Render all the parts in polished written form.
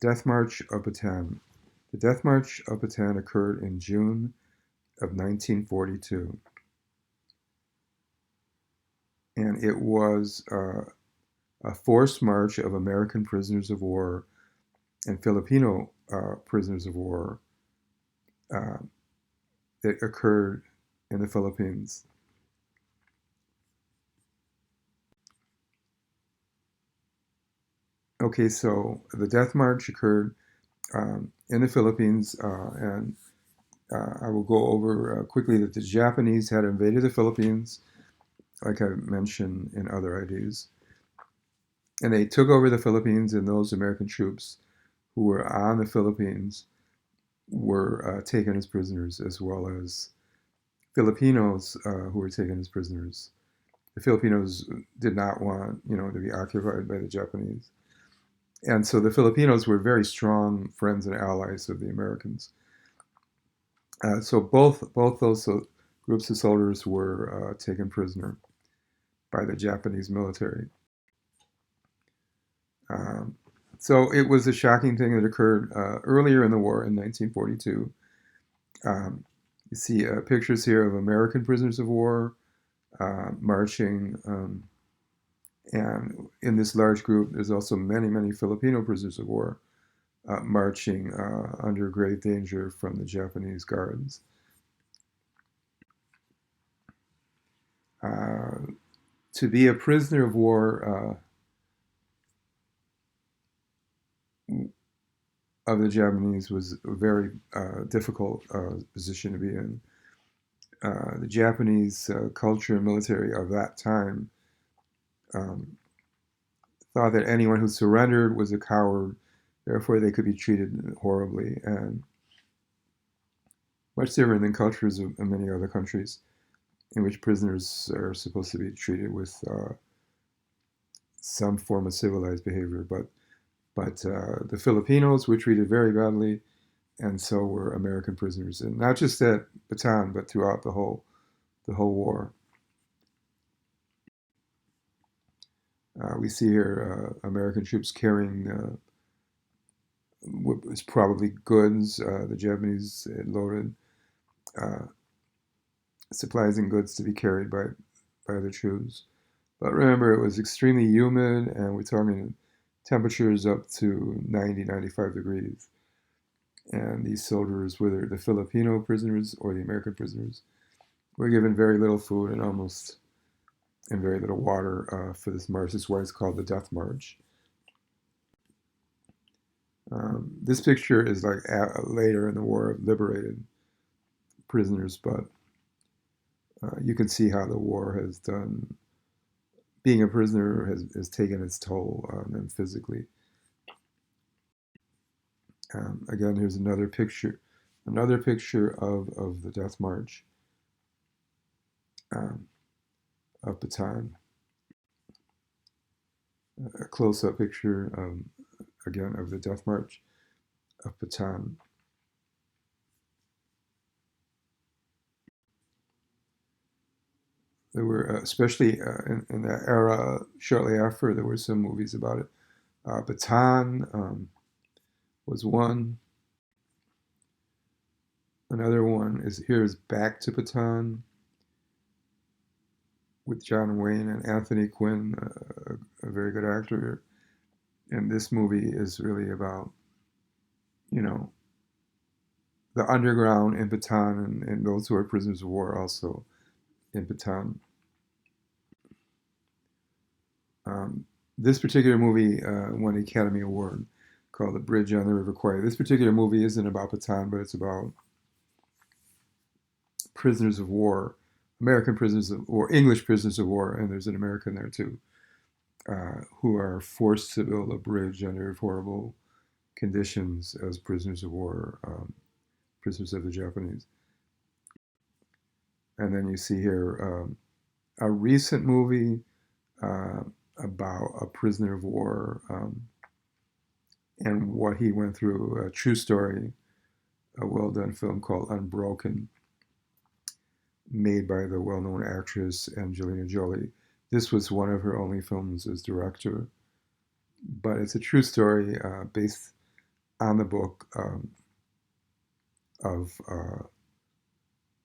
Death March of Bataan. The Death March of Bataan occurred in June of 1942, and it was a forced march of American prisoners of war and Filipino prisoners of war uh, that occurred in the Philippines. Okay, so the Death March occurred in the Philippines, and I will go over quickly that the Japanese had invaded the Philippines, like I mentioned in other IDs, and they took over the Philippines, and those American troops who were on the Philippines were taken as prisoners, as well as Filipinos who were taken as prisoners. The Filipinos did not want, to be occupied by the Japanese, and so the Filipinos were very strong friends and allies of the Americans. So both those groups of soldiers were taken prisoner by the Japanese military. Um, so it was a shocking thing that occurred earlier in the war in 1942. Um, you see pictures here of American prisoners of war marching, and in this large group, there's also many Filipino prisoners of war marching under grave danger from the Japanese guards. Uh, to be a prisoner of war of the Japanese was a very difficult position to be in. The Japanese culture and military of that time um, thought that anyone who surrendered was a coward, therefore they could be treated horribly, and much different than cultures of many other countries in which prisoners are supposed to be treated with some form of civilized behavior. But the Filipinos were treated very badly, and so were American prisoners, and not just at Bataan, but throughout the whole war. We see here American troops carrying what was probably goods. The Japanese had loaded uh, supplies and goods to be carried by the troops. But remember, it was extremely humid, and we're talking temperatures up to 90, 95 degrees. And these soldiers, whether the Filipino prisoners or the American prisoners, were given very little food and very little water for this march. This is why it's called the Death March. This picture is like later in the war liberated prisoners, but you can see how the war has done. Being a prisoner has taken its toll on them physically. Again, here's another picture of the Death March um, of Bataan. A close-up picture, again, of the Death March of Bataan. There were, especially in that era, shortly after, there were some movies about it. Bataan was one. Another one is Back to Bataan with John Wayne and Anthony Quinn, a very good actor. And this movie is really about, you know, the underground in Bataan and those who are prisoners of war also in Bataan. Um, this particular movie won an Academy Award called The Bridge on the River Kwai. This particular movie isn't about Bataan, but it's about prisoners of war, American prisoners of war, English prisoners of war, and there's an American there too, who are forced to build a bridge under horrible conditions as prisoners of war, prisoners of the Japanese. And then you see here a recent movie uh, about a prisoner of war and what he went through, a true story, a well done film called Unbroken, made by the well known actress Angelina Jolie. This was one of her only films as director, but it's a true story based on the book of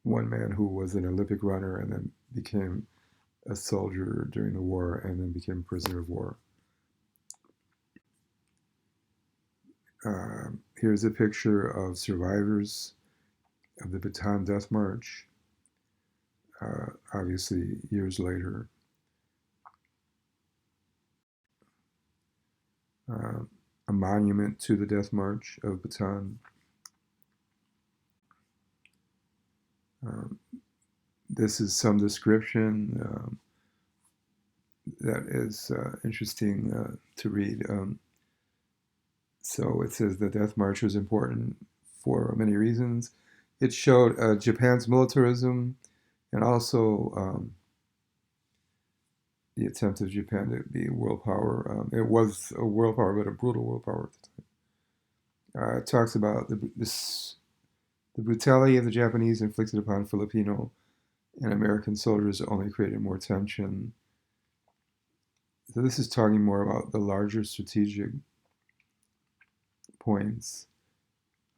one man who was an Olympic runner and then became a soldier during the war and then became a prisoner of war. Here's a picture of survivors of the Bataan Death March, obviously years later. A monument to the Death March of Bataan. This is some description that is interesting to read. So it says the Death March was important for many reasons. It showed Japan's militarism and also the attempt of Japan to be a world power. It was a world power, but a brutal world power at the time. It talks about the brutality of the Japanese inflicted upon Filipino and American soldiers only created more tension. So this is talking more about the larger strategic points.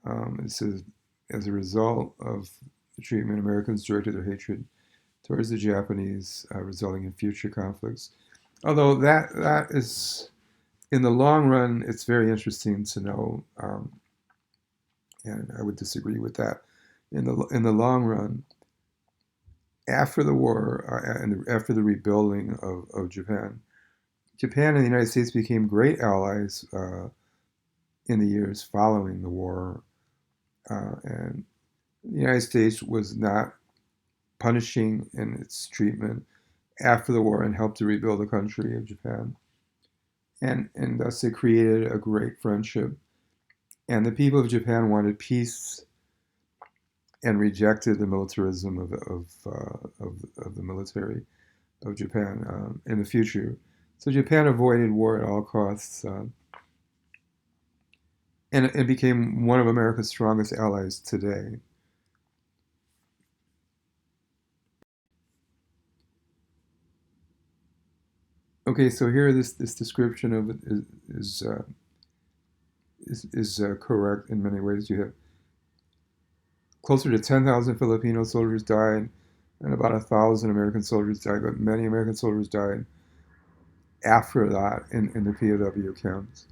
It says, as a result of the treatment, Americans directed their hatred towards the Japanese, resulting in future conflicts. Although that is, in the long run, it's very interesting to know, and I would disagree with that. In the long run, after the war and after the rebuilding of Japan, Japan and the United States became great allies in the years following the war, and the United States was not punishing in its treatment after the war and helped to rebuild the country of Japan. And thus it created a great friendship. And the people of Japan wanted peace and rejected the militarism of the military of Japan in the future. So Japan avoided war at all costs, and it became one of America's strongest allies today. Okay, so here this description of it is correct in many ways. You have closer to 10,000 Filipino soldiers died, and about 1,000 American soldiers died, but many American soldiers died after that in the POW camps.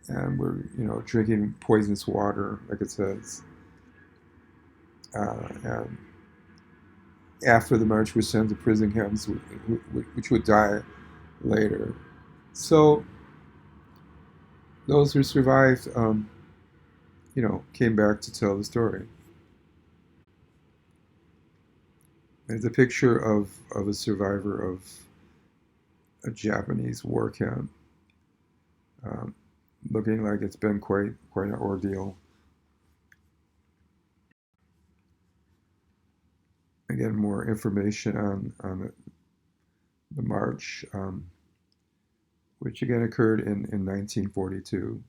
And we're, drinking poisonous water, like it says. And after the march, were sent to prison camps, which would die later. So those who survived, came back to tell the story. There's a picture of a survivor of a Japanese war camp, um, looking like it's been quite an ordeal. Again, more information on the march, which again occurred in 1942,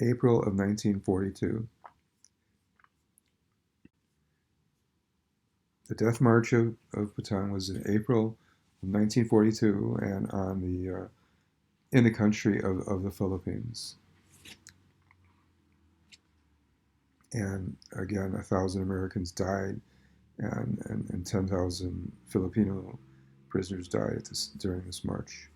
April of 1942. The Death March of Bataan was in April of 1942 and on the in the country of the Philippines. And again, 1,000 Americans died, and 10,000 Filipino prisoners died during this march.